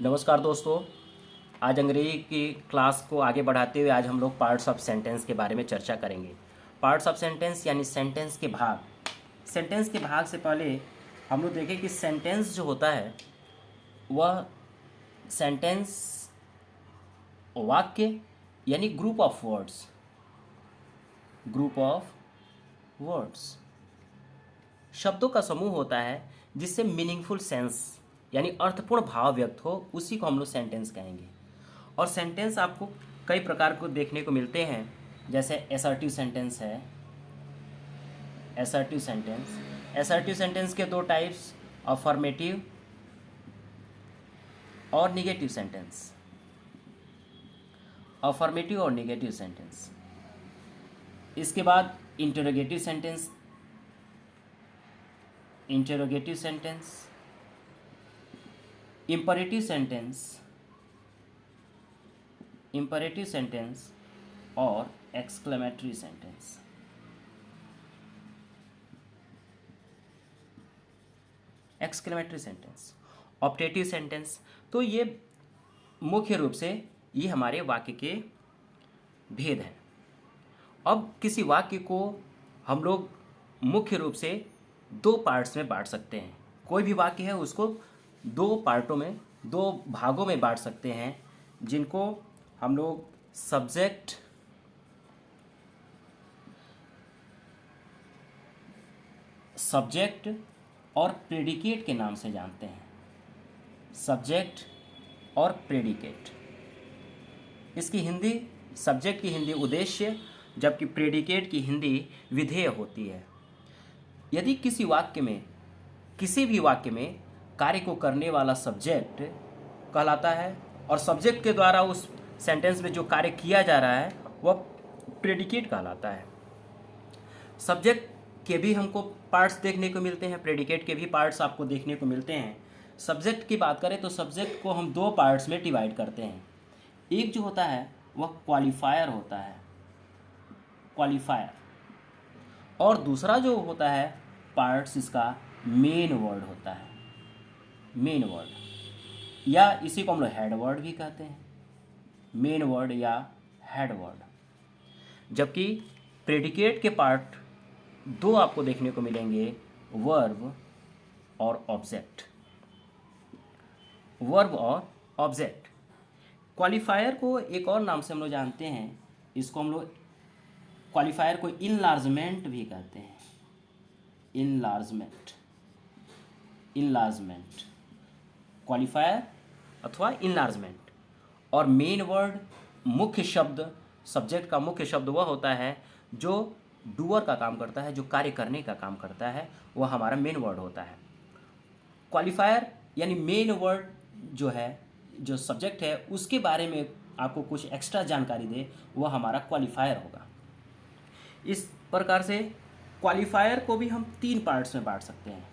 नमस्कार दोस्तों। आज अंग्रेजी की क्लास को आगे बढ़ाते हुए आज हम लोग पार्ट्स ऑफ सेंटेंस के बारे में चर्चा करेंगे। पार्ट्स ऑफ सेंटेंस यानी सेंटेंस के भाग। सेंटेंस के भाग से पहले हम लोग देखें कि सेंटेंस जो होता है वह सेंटेंस वाक्य यानी group of words. Group of words शब्दों का समूह होता है जिससे मीनिंगफुल सेंस यानी अर्थपूर्ण भाव व्यक्त हो, उसी को हम लोग सेंटेंस कहेंगे। और सेंटेंस आपको कई प्रकार को देखने को मिलते हैं, जैसे असर्टिव सेंटेंस है। असर्टिव सेंटेंस के दो टाइप्स, अफर्मेटिव और निगेटिव सेंटेंस। अफर्मेटिव और निगेटिव सेंटेंस। इसके बाद इंटरोगेटिव सेंटेंस, इम्परेटिव सेंटेंस और exclamatory sentence. Exclamatory sentence, optative sentence. तो ये मुख्य रूप से ये हमारे वाक्य के भेद हैं। अब किसी वाक्य को हम लोग मुख्य रूप से दो पार्ट्स में बांट सकते हैं। कोई भी वाक्य है उसको दो पार्टों में, दो भागों में बांट सकते हैं, जिनको हम लोग सब्जेक्ट और प्रेडिकेट के नाम से जानते हैं। सब्जेक्ट और प्रेडिकेट। इसकी हिंदी, सब्जेक्ट की हिंदी उद्देश्य, जबकि प्रेडिकेट की हिंदी विधेय होती है। यदि किसी वाक्य में, किसी भी वाक्य में कार्य को करने वाला सब्जेक्ट कहलाता है और सब्जेक्ट के द्वारा उस सेंटेंस में जो कार्य किया जा रहा है वह प्रेडिकेट कहलाता है। सब्जेक्ट के भी हमको पार्ट्स देखने को मिलते हैं, प्रेडिकेट के भी पार्ट्स आपको देखने को मिलते हैं। सब्जेक्ट की बात करें तो सब्जेक्ट को हम दो पार्ट्स में डिवाइड करते हैं। एक जो होता है वह क्वालिफायर होता है, क्वालिफायर, और दूसरा जो होता है पार्ट्स इसका मेन वर्ड होता है। मेन वर्ड, या इसी को हम लोग हेड वर्ड भी कहते हैं, मेन वर्ड या हेड वर्ड। जबकि प्रेडिकेट के पार्ट दो आपको देखने को मिलेंगे, वर्ब और ऑब्जेक्ट। वर्ब और ऑब्जेक्ट। क्वालिफायर को एक और नाम से हम लोग जानते हैं, इसको हम लोग क्वालिफायर को इनलार्जमेंट भी कहते हैं। इनलार्जमेंट क्वालिफायर अथवा इनलार्जमेंट। और मेन वर्ड, मुख्य शब्द, सब्जेक्ट का मुख्य शब्द वह होता है जो डूअर का काम करता है, जो कार्य करने का काम करता है, वह हमारा मेन वर्ड होता है। क्वालिफायर यानी मेन वर्ड जो है, जो सब्जेक्ट है उसके बारे में आपको कुछ एक्स्ट्रा जानकारी दे, वह हमारा क्वालिफायर होगा। इस प्रकार से क्वालिफायर को भी हम तीन पार्ट्स में बांट सकते हैं।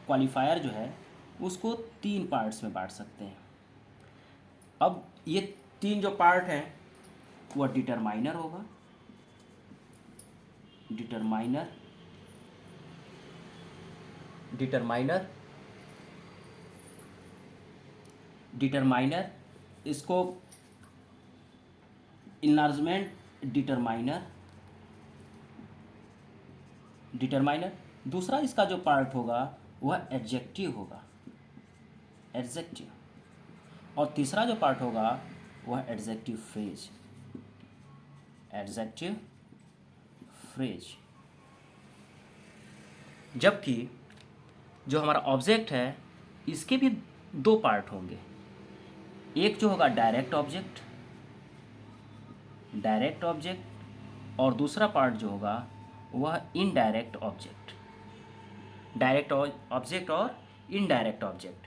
क्वालिफायर जो है उसको तीन पार्ट्स में बांट सकते हैं। अब ये तीन जो पार्ट हैं वह डिटरमाइनर होगा, डिटरमाइनर, इसको इनलार्जमेंट डिटरमाइनर। दूसरा इसका जो पार्ट होगा वह एडजेक्टिव होगा, और तीसरा जो पार्ट होगा वह एडजेक्टिव फ्रेज। जबकि जो हमारा ऑब्जेक्ट है इसके भी दो पार्ट होंगे। एक जो होगा डायरेक्ट ऑब्जेक्ट, और दूसरा पार्ट जो होगा वह इनडायरेक्ट ऑब्जेक्ट। डायरेक्ट ऑब्जेक्ट और इनडायरेक्ट ऑब्जेक्ट।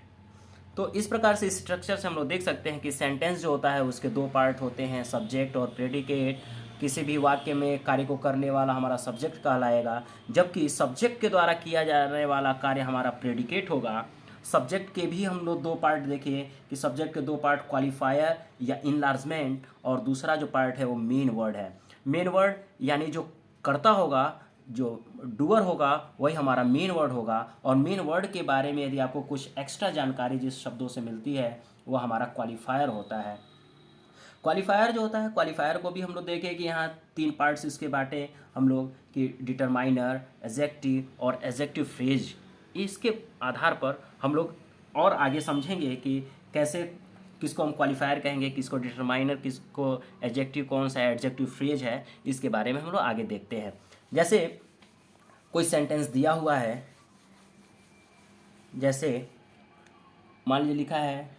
तो इस प्रकार से स्ट्रक्चर से हम लोग देख सकते हैं कि सेंटेंस जो होता है उसके दो पार्ट होते हैं, सब्जेक्ट और प्रेडिकेट। किसी भी वाक्य में कार्य को करने वाला हमारा सब्जेक्ट कहलाएगा, जबकि सब्जेक्ट के द्वारा किया जाने वाला कार्य हमारा प्रेडिकेट होगा। सब्जेक्ट के भी हम लोग दो पार्ट देखे कि सब्जेक्ट के दो पार्ट क्वालिफायर या इनलार्जमेंट, और दूसरा जो पार्ट है वो मेन वर्ड है। मेन वर्ड यानी जो कर्ता होगा, जो डूअर होगा, वही हमारा मेन वर्ड होगा। और मेन वर्ड के बारे में यदि आपको कुछ एक्स्ट्रा जानकारी जिस शब्दों से मिलती है वो हमारा क्वालिफायर होता है। क्वालिफायर जो होता है, क्वालिफायर को भी हम लोग देखें कि यहाँ 3 पार्ट्स इसके बांटे हम लोग कि डिटरमाइनर, एडजेक्टिव और एडजेक्टिव फ्रेज। इसके आधार पर हम लोग और आगे समझेंगे कि कैसे किसको हम क्वालिफायर कहेंगे, किसको डिटरमाइनर, किसको एडजेक्टिव, कौन सा एडजेक्टिव फ्रेज है, इसके बारे में हम लोग आगे देखते हैं। जैसे कोई सेंटेंस दिया हुआ है, जैसे मान लीजिए लिखा है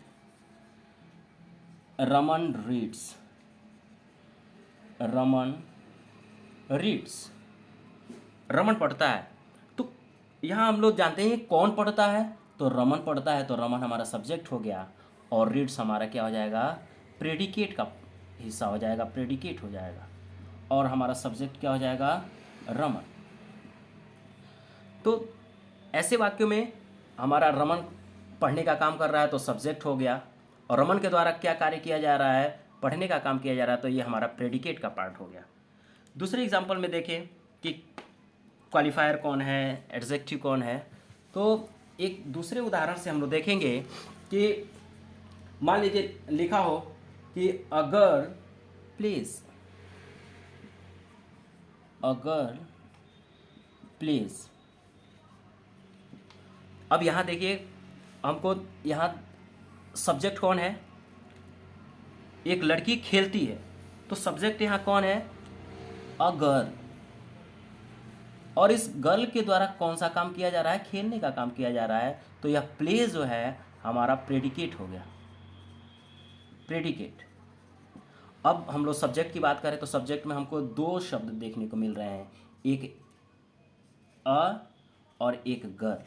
रमन रीड्स, रमन रीड्स, रमन पढ़ता है। तो यहाँ हम लोग जानते हैं कौन पढ़ता है, तो रमन पढ़ता है, तो रमन हमारा सब्जेक्ट हो गया और रीड्स हमारा क्या हो जाएगा, प्रेडिकेट का हिस्सा हो जाएगा, प्रेडिकेट हो जाएगा और हमारा सब्जेक्ट क्या हो जाएगा, रमन। तो ऐसे वाक्यों में हमारा रमन पढ़ने का काम कर रहा है तो सब्जेक्ट हो गया, और रमन के द्वारा क्या कार्य किया जा रहा है, पढ़ने का काम किया जा रहा है, तो ये हमारा प्रेडिकेट का पार्ट हो गया। दूसरे एग्जांपल में देखें कि क्वालिफायर कौन है, एडजेक्टिव कौन है। तो एक दूसरे उदाहरण से हम लोग देखेंगे कि मान लीजिए लिखा हो कि अगर प्लीज, अगर प्लीज। अब यहाँ देखिए हमको यहाँ सब्जेक्ट कौन है, एक लड़की खेलती है, तो सब्जेक्ट यहाँ कौन है, अ गर्ल। और इस गर्ल के द्वारा कौन सा काम किया जा रहा है, खेलने का काम किया जा रहा है, तो यह प्ले जो है हमारा प्रेडिकेट हो गया, प्रेडिकेट। अब हम लोग सब्जेक्ट की बात करें तो सब्जेक्ट में हमको 2 शब्द देखने को मिल रहे हैं, एक अ और एक गर्ल।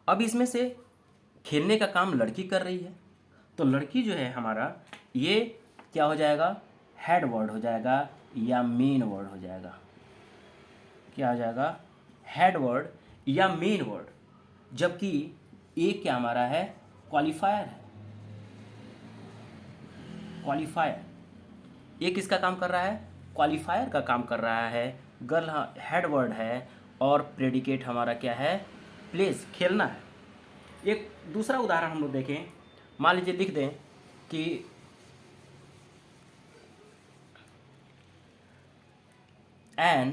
अब इसमें से खेलने का काम लड़की कर रही है, तो लड़की जो है हमारा ये क्या हो जाएगा, हेड वर्ड हो जाएगा या मेन वर्ड हो जाएगा, क्या हो जाएगा, हेड वर्ड या मेन वर्ड। जबकि ए क्या हमारा है, क्वालिफायर है, क्वालिफायर। ए किसका काम कर रहा है, क्वालिफायर का काम कर रहा है। गर्ल हेड वर्ड है और प्रेडिकेट हमारा क्या है, प्लेस, खेलना है। एक दूसरा उदाहरण हम लोग देखें, मान लीजिए लिख दें कि an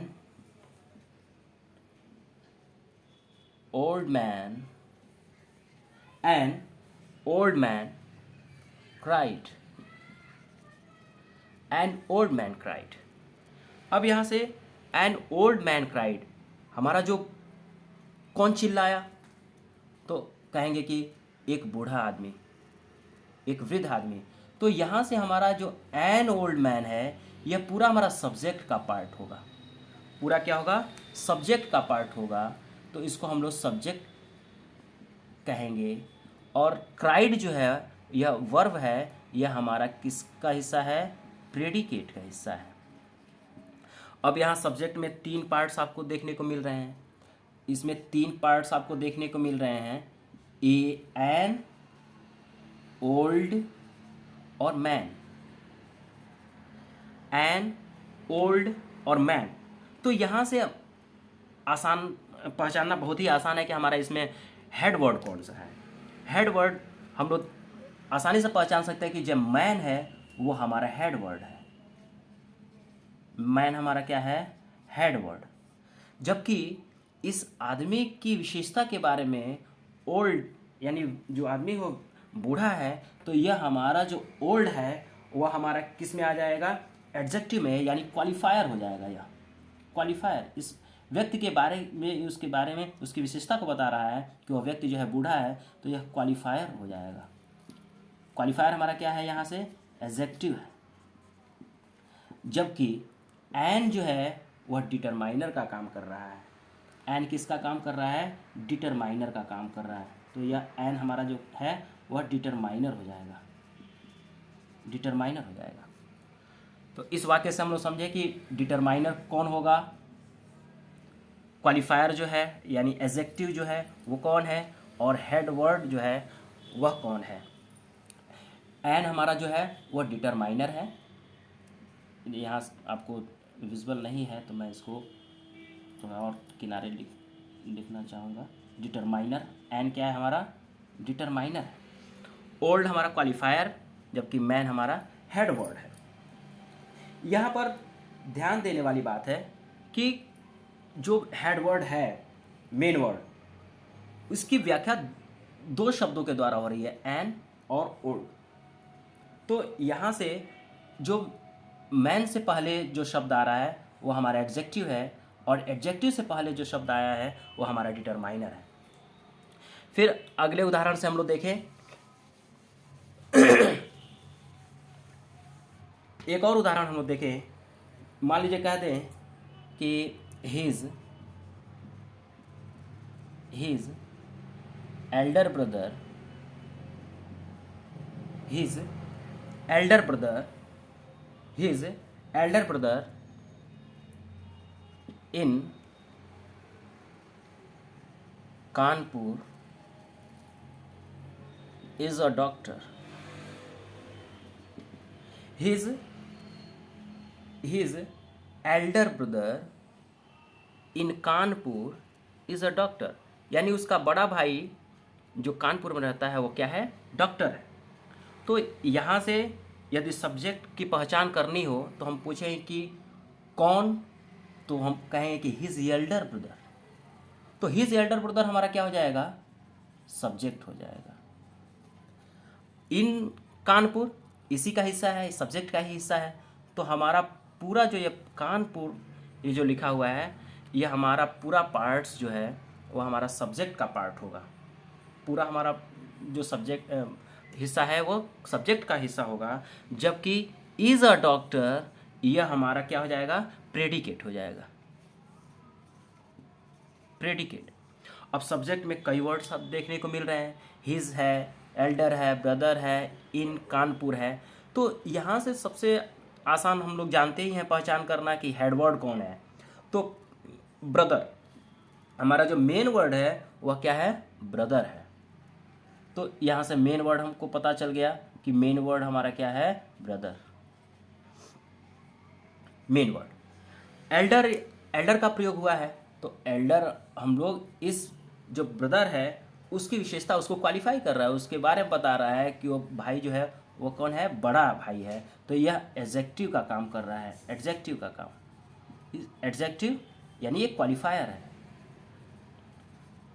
old man cried, an old man cried। अब यहाँ से an old man cried हमारा जो कौन चिल्लाया, तो कहेंगे कि एक बूढ़ा आदमी, एक वृद्ध आदमी। तो यहाँ से हमारा जो an old man है यह पूरा हमारा सब्जेक्ट का पार्ट होगा, पूरा क्या होगा, सब्जेक्ट का पार्ट होगा। तो इसको हम लोग सब्जेक्ट कहेंगे। और क्राइड जो है यह वर्ब है, यह हमारा किसका हिस्सा है, प्रेडिकेट का हिस्सा है। अब यहाँ सब्जेक्ट में 3 पार्ट्स आपको देखने को मिल रहे हैं, इसमें 3 पार्ट्स आपको देखने को मिल रहे हैं, ए एन, ओल्ड और मैन, एन, ओल्ड और मैन। तो यहाँ से आसान पहचानना बहुत ही आसान है कि हमारा इसमें हेड वर्ड कौन सा है। हेड वर्ड हम लोग आसानी से पहचान सकते हैं कि जो मैन है वो हमारा हेड वर्ड है, मैन हमारा क्या है, हेड वर्ड। जबकि इस आदमी की विशेषता के बारे में ओल्ड, यानी जो आदमी हो बूढ़ा है, तो यह हमारा जो ओल्ड है वह हमारा किस में आ जाएगा, एडजेक्टिव में, यानी क्वालिफायर हो जाएगा। यह क्वालिफायर इस व्यक्ति के बारे में, उसके बारे में उसकी विशेषता को बता रहा है कि वह व्यक्ति जो है बूढ़ा है, तो यह क्वालिफायर हो जाएगा। क्वालिफायर हमारा क्या है, यहाँ से एडजेक्टिव है। जबकि एन जो है वह डिटरमाइनर का काम कर रहा है। एन किसका काम कर रहा है, डिटरमाइनर का काम कर रहा है। तो यह एन हमारा जो है वह डिटरमाइनर हो जाएगा, डिटरमाइनर हो जाएगा। तो इस वाक्य से हम लोग समझे कि डिटरमाइनर कौन होगा, क्वालिफायर जो है यानी एडजेक्टिव जो है वो कौन है, और हेड वर्ड जो है वह कौन है। एन हमारा जो है वह डिटरमाइनर है। यहाँ आपको विजुअल नहीं है तो मैं इसको थोड़ा और किनारे लिखना चाहूँगा। डिटरमाइनर, एन क्या है हमारा, डिटरमाइनर है। ओल्ड हमारा क्वालिफायर, जबकि मैन हमारा हेड वर्ड है। यहाँ पर ध्यान देने वाली बात है कि जो हेड वर्ड है, मेन वर्ड, उसकी व्याख्या दो शब्दों के द्वारा हो रही है, एन और ओल्ड। तो यहाँ से जो मैन से पहले जो शब्द आ रहा है वो हमारा एडजेक्टिव है, और एडजेक्टिव से पहले जो शब्द आया है वो हमारा डिटरमाइनर है। फिर अगले उदाहरण से हम लोग देखें। एक और उदाहरण हम लोग देखें। मान लीजिए कह दें कि his Elder brother his elder brother in Kanpur is a doctor. His elder brother in Kanpur is a doctor, यानी उसका बड़ा भाई जो कानपुर में रहता है वो क्या है, डॉक्टर है। तो यहाँ से यदि सब्जेक्ट की पहचान करनी हो तो हम पूछें कि कौन, तो हम कहें कि हिज एल्डर ब्रदर। तो हिज एल्डर ब्रदर हमारा क्या हो जाएगा, सब्जेक्ट हो जाएगा। इन कानपुर इसी का हिस्सा है, सब्जेक्ट का ही हिस्सा है। तो हमारा पूरा जो ये कानपुर ये जो लिखा हुआ है, ये हमारा पूरा पार्ट्स जो है वो हमारा सब्जेक्ट का पार्ट होगा। पूरा हमारा जो सब्जेक्ट हिस्सा है वो सब्जेक्ट का हिस्सा होगा, जबकि इज अ डॉक्टर यह हमारा क्या हो जाएगा, प्रेडिकेट हो जाएगा, प्रेडिकेट। अब सब्जेक्ट में कई वर्ड्स अब देखने को मिल रहे हैं, हिज है, एल्डर है, ब्रदर है, इन कानपुर है। तो यहाँ से सबसे आसान हम लोग जानते ही हैं पहचान करना कि हेड वर्ड कौन है। तो ब्रदर हमारा जो मेन वर्ड है वह क्या है, ब्रदर है। तो यहाँ से मेन वर्ड हमको पता चल गया कि मेन वर्ड हमारा क्या है, ब्रदर, मेन वर्ड। एल्डर का प्रयोग हुआ है, तो एल्डर हम लोग इस जो ब्रदर है उसकी विशेषता, उसको क्वालिफाई कर रहा है, उसके बारे में बता रहा है कि वो भाई जो है वो कौन है, बड़ा भाई है। तो यह एडजेक्टिव का काम कर रहा है, एडजेक्टिव का काम। एडजेक्टिव यानी ये क्वालिफायर है,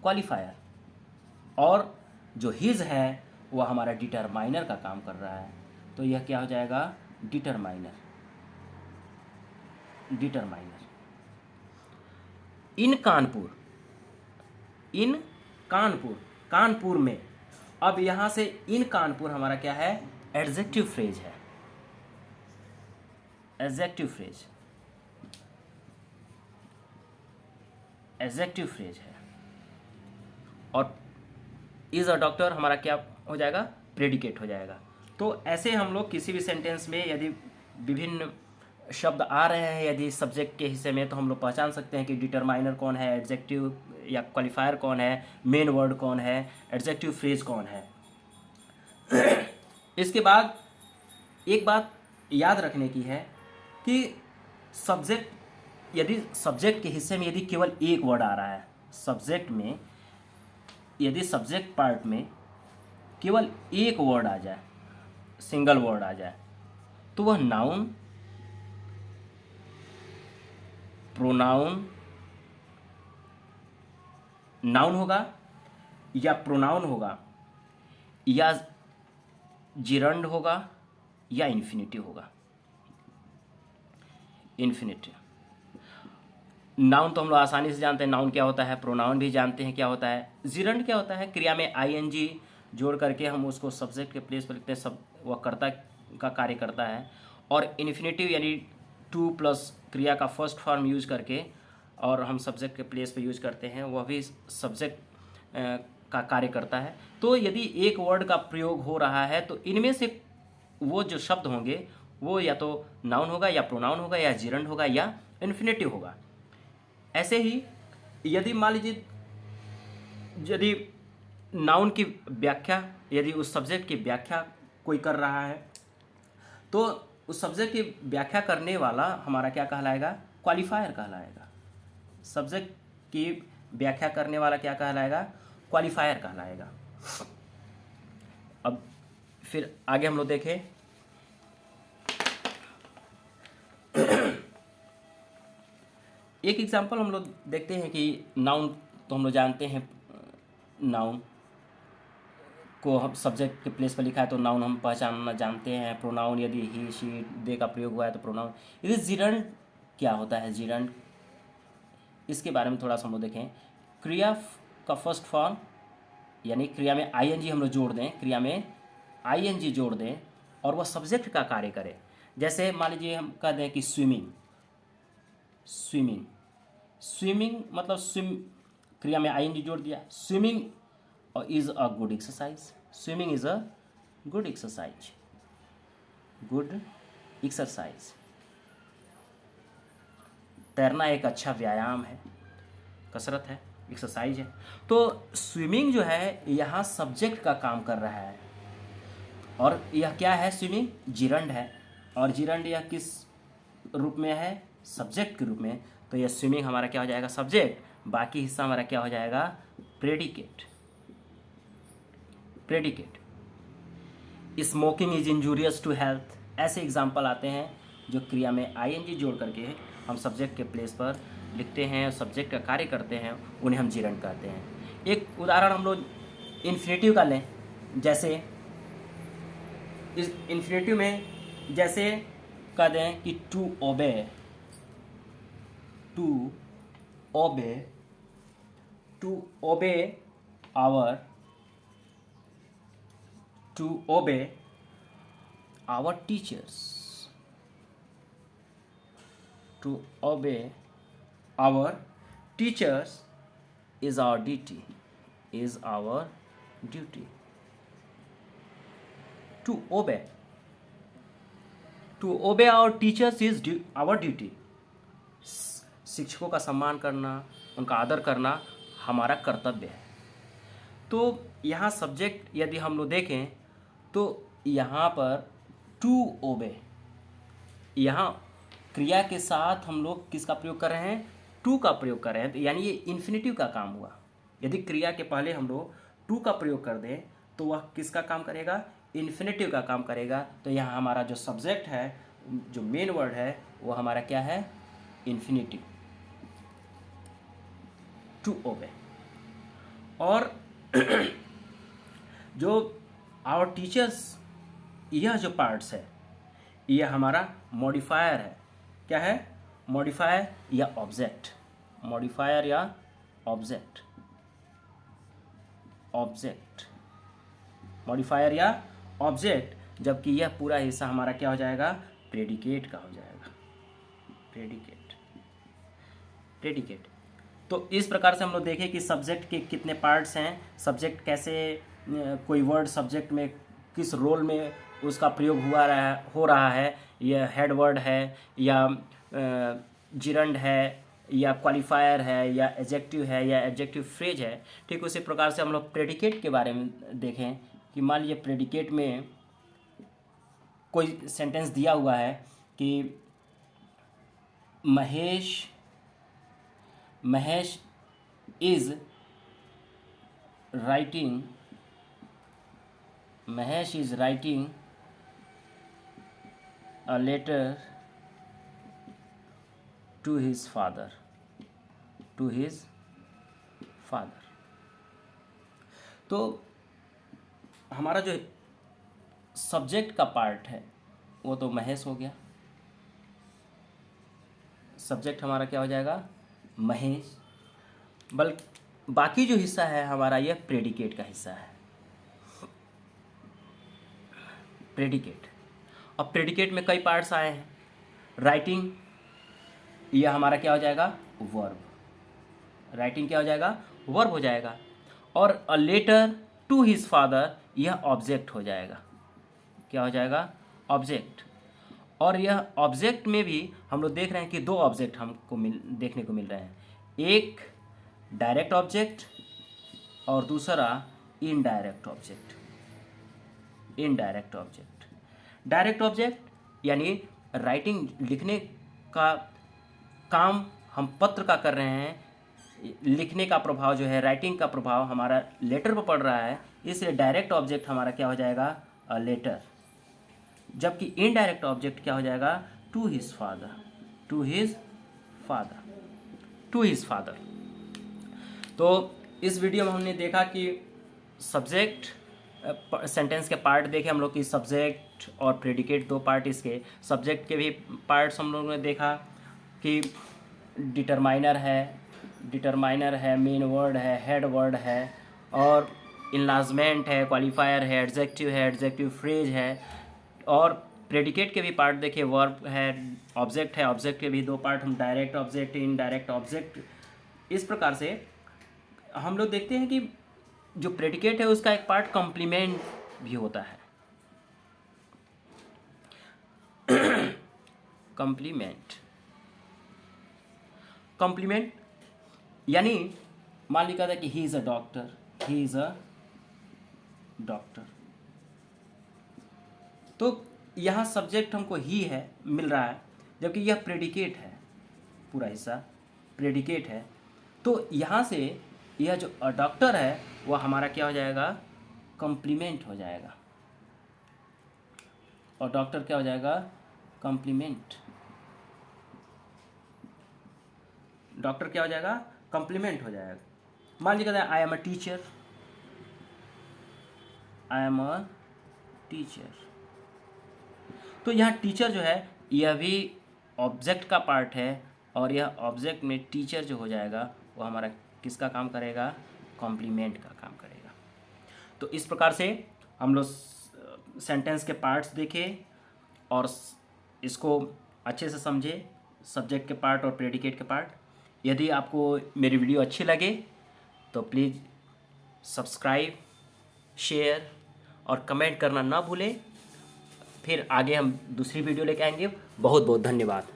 क्वालिफायर। और जो हिज है वह हमारा डिटरमाइनर का काम कर रहा है। तो यह क्या हो जाएगा, डिटरमाइनर, डिटरमाइनर। इन कानपुर, इन कानपुर, कानपुर में। अब यहाँ से इन कानपुर हमारा क्या है, एडजेक्टिव फ्रेज है, एडजेक्टिव फ्रेज, एडजेक्टिव फ्रेज है। और इज अ डॉक्टर हमारा क्या हो जाएगा, प्रेडिकेट हो जाएगा। तो ऐसे हम लोग किसी भी सेंटेंस में यदि विभिन्न शब्द आ रहे हैं यदि सब्जेक्ट के हिस्से में, तो हम लोग पहचान सकते हैं कि डिटरमाइनर कौन है, एडजेक्टिव या क्वालिफायर कौन है, मेन वर्ड कौन है, एडजेक्टिव फ्रेज कौन है। इसके बाद एक बात याद रखने की है कि सब्जेक्ट, यदि सब्जेक्ट के हिस्से में यदि केवल एक वर्ड आ रहा है, सब्जेक्ट में यदि सब्जेक्ट पार्ट में केवल एक वर्ड आ जाए, सिंगल वर्ड आ जाए, तो वह नाउन, प्रोनाउन, नाउन होगा या प्रोनाउन होगा या जिरंड होगा या इन्फिनिटिव होगा। इन्फिनिटिव, नाउन तो हम लोग आसानी से जानते हैं नाउन क्या होता है, प्रोनाउन भी जानते हैं क्या होता है। जिरंड क्या होता है, क्रिया में आईएनजी जोड़ करके हम उसको सब्जेक्ट के प्लेस पर लिखते हैं, सब वह कर्ता का कार्य करता है। और इन्फिनिटिव यानी टू प्लस क्रिया का फर्स्ट फॉर्म यूज करके और हम सब्जेक्ट के प्लेस पर यूज करते हैं, वह भी सब्जेक्ट का कार्य करता है। तो यदि एक वर्ड का प्रयोग हो रहा है तो इनमें से वो जो शब्द होंगे वो या तो नाउन होगा या प्रोनाउन होगा या जिरंड होगा या इन्फिनिटिव होगा। ऐसे ही यदि मान लीजिए यदि नाउन की व्याख्या, यदि उस सब्जेक्ट की व्याख्या कोई कर रहा है तो उस सब्जेक्ट की व्याख्या करने वाला हमारा क्या कहलाएगा, क्वालिफायर कहलाएगा। सब्जेक्ट की व्याख्या करने वाला क्या कहलाएगा, क्वालिफायर कहलाएगा। अब फिर आगे हम लोग देखें, एक एग्जांपल हम लोग देखते हैं कि नाउन तो हम लोग जानते हैं, नाउन को हम सब्जेक्ट के प्लेस पर लिखा है तो नाउन हम पहचानना जानते हैं। प्रोनाउन यदि ही शी दे का प्रयोग हुआ है तो प्रोनाउन। यदि जिरंड क्या होता है, जिरंड, इसके बारे में थोड़ा सा हम लोग देखें। क्रिया का फर्स्ट फॉर्म, यानी क्रिया में आईएनजी हम लोग जोड़ दें, क्रिया में आईएनजी जोड़ दें और वह सब्जेक्ट का कार्य करे। जैसे मान लीजिए हम कह दें कि स्विमिंग, स्विमिंग, स्विमिंग मतलब स्विम, क्रिया में आईएनजी जोड़ दिया, swimming is a good exercise, swimming is a good exercise, good exercise. तैरना एक अच्छा व्यायाम है, कसरत है, एक्सरसाइज है। तो स्विमिंग जो है यहाँ सब्जेक्ट का काम कर रहा है, और यह क्या है, स्विमिंग जिरंड है, और जिरंड यह किस रूप में है, सब्जेक्ट के रूप में। तो यह स्विमिंग हमारा क्या हो जाएगा, सब्जेक्ट, बाकी हिस्सा हमारा क्या हो जाएगा, predicate, predicate. Smoking is injurious to health, ऐसे एग्जाम्पल आते हैं जो क्रिया में आईएनजी जोड़ करके हम सब्जेक्ट के प्लेस पर लिखते हैं, सब्जेक्ट का कार्य करते हैं, उन्हें हम जिरंड कहते हैं। एक उदाहरण हम लोग इन्फिनेटिव का लें, जैसे इस इन्फिनेटिव में जैसे कह दें कि to obey, to obey, to obey our, to obey our teachers, to obey our teachers is our duty, is our duty. To obey, to obey our teachers is our duty. शिक्षकों का सम्मान करना, उनका आदर करना हमारा कर्तव्य है। तो यहाँ सब्जेक्ट यदि हम लोग देखें तो यहाँ पर टू ओबे, यहाँ क्रिया के साथ हम लोग किसका प्रयोग कर रहे हैं, टू का प्रयोग कर रहे हैं, तो यानी ये इन्फिनेटिव का काम हुआ। यदि क्रिया के पहले हम लोग टू का प्रयोग कर दें तो वह किसका काम करेगा, इन्फिनेटिव का काम करेगा। तो यहाँ हमारा जो सब्जेक्ट है, जो मेन वर्ड है, वो हमारा क्या है, इन्फिनेटिव, टू ओबे। और जो आवर टीचर्स, यह जो पार्ट्स है, यह हमारा मॉडिफायर है। क्या है, मॉडिफायर या ऑब्जेक्ट, मॉडिफायर या ऑब्जेक्ट, ऑब्जेक्ट, मॉडिफायर या ऑब्जेक्ट। जबकि यह पूरा हिस्सा हमारा क्या हो जाएगा, प्रेडिकेट का हो जाएगा, प्रेडिकेट, प्रेडिकेट। तो इस प्रकार से हम लोग देखें कि सब्जेक्ट के कितने पार्ट्स हैं, सब्जेक्ट कैसे, कोई वर्ड सब्जेक्ट में किस रोल में उसका प्रयोग हो रहा है, यह हेड वर्ड है या जिरंड है या क्वालिफायर है या एडजेक्टिव है या एडजेक्टिव फ्रेज है। ठीक उसी प्रकार से हम लोग प्रेडिकेट के बारे में देखें कि मान लीजिए प्रेडिकेट में कोई सेंटेंस दिया हुआ है कि Mahesh is writing, Mahesh is writing a letter to his father, to his father। तो हमारा जो सब्जेक्ट का पार्ट है वो तो महेश हो गया, सब्जेक्ट हमारा क्या हो जाएगा, महेश। बाकी जो हिस्सा है हमारा यह प्रेडिकेट का हिस्सा है, प्रेडिकेट। अब प्रेडिकेट में कई पार्ट्स आए हैं। राइटिंग, यह हमारा क्या हो जाएगा, वर्ब, राइटिंग क्या हो जाएगा, वर्ब हो जाएगा। और a letter to his father, यह ऑब्जेक्ट हो जाएगा, क्या हो जाएगा, ऑब्जेक्ट। और यह ऑब्जेक्ट में भी हम लोग देख रहे हैं कि दो ऑब्जेक्ट हमको देखने को मिल रहे हैं, एक डायरेक्ट ऑब्जेक्ट और दूसरा indirect object, indirect object. Direct object यानी राइटिंग, लिखने का काम हम पत्र का कर रहे हैं, लिखने का प्रभाव जो है, राइटिंग का प्रभाव हमारा लेटर पर पड़ रहा है, इसलिए डायरेक्ट ऑब्जेक्ट हमारा क्या हो जाएगा, अ लेटर। जबकि इनडायरेक्ट ऑब्जेक्ट क्या हो जाएगा, to his father, to his father, to his father. तो इस वीडियो में हमने देखा कि सब्जेक्ट सेंटेंस के पार्ट देखे हम लोग कि सब्जेक्ट और प्रेडिकेट दो पार्ट इसके। सब्जेक्ट के भी पार्ट्स हम लोगों ने देखा कि डिटरमाइनर है, मेन वर्ड है, हेड वर्ड है, और इनलार्जमेंट है, क्वालिफायर है, एडजेक्टिव फ्रेज है। और प्रेडिकेट के भी पार्ट देखे, वर्ब है, ऑब्जेक्ट के भी दो पार्ट, हम डायरेक्ट ऑब्जेक्ट, इनडायरेक्ट ऑब्जेक्ट। इस प्रकार से हम लोग देखते हैं कि जो प्रेडिकेट है उसका एक पार्ट कॉम्प्लीमेंट भी होता है। कॉम्प्लीमेंट यानी मान लिखा था कि ही इज़ अ डॉक्टर, तो यहाँ सब्जेक्ट हमको ही है मिल रहा है, जबकि यह प्रेडिकेट है, पूरा हिस्सा प्रेडिकेट है। तो यहाँ से यह जो डॉक्टर है वह हमारा क्या हो जाएगा, कॉम्प्लीमेंट हो जाएगा, और डॉक्टर क्या हो जाएगा, कॉम्प्लीमेंट। डॉक्टर क्या हो जाएगा, कॉम्प्लीमेंट हो जाएगा। मान लीजिए आई एम अ टीचर, तो यहाँ टीचर जो है यह भी ऑब्जेक्ट का पार्ट है, और यह ऑब्जेक्ट में टीचर जो हो जाएगा वो हमारा किसका काम करेगा, कॉम्प्लीमेंट का काम करेगा। तो इस प्रकार से हम लोग सेंटेंस के पार्ट्स देखे और इसको अच्छे से समझे, सब्जेक्ट के पार्ट और प्रेडिकेट के पार्ट। यदि आपको मेरी वीडियो अच्छी लगे तो प्लीज़ सब्सक्राइब, शेयर और कमेंट करना ना भूलें। फिर आगे हम दूसरी वीडियो लेके आएंगे। बहुत बहुत धन्यवाद।